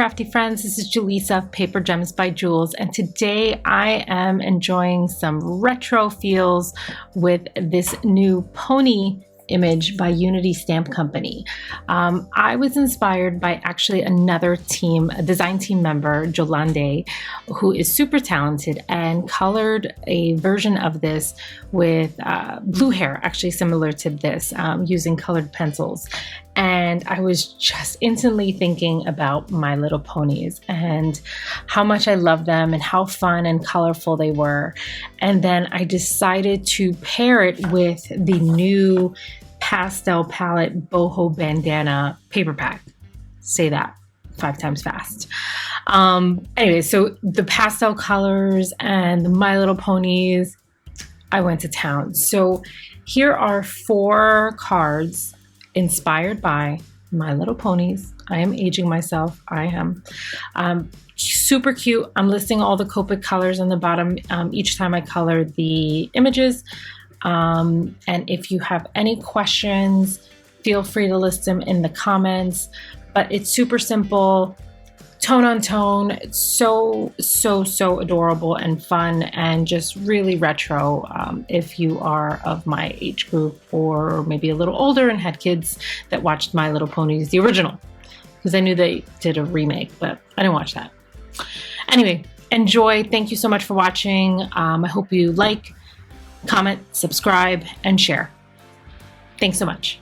crafty friends, this is Julissa, Paper Gems by Jules, and today I am enjoying some retro feels with this new pony image by Unity Stamp Company. I was inspired by actually another team, a design team member, Jolande, who is super talented and colored a version of this with blue hair, actually similar to this, using colored pencils. And I was just instantly thinking about My Little Ponies and how much I love them and how fun and colorful they were. And then I decided to pair it with the new pastel palette boho bandana paper pack. Say that 5 times fast. Anyway, so the pastel colors and the My Little Ponies, I went to town. So here are 4 cards inspired by My Little Ponies. I am aging myself. I am. Super cute. I'm listing all the Copic colors on the bottom each time I color the images. And if you have any questions, feel free to list them in the comments. But it's super simple, tone on tone. It's so adorable and fun and just really retro if you are of my age group or maybe a little older and had kids that watched My Little Ponies, the original, because I knew they did a remake, but I didn't watch that. Anyway, enjoy. Thank you so much for watching. I hope you like, comment, subscribe, and share. Thanks so much.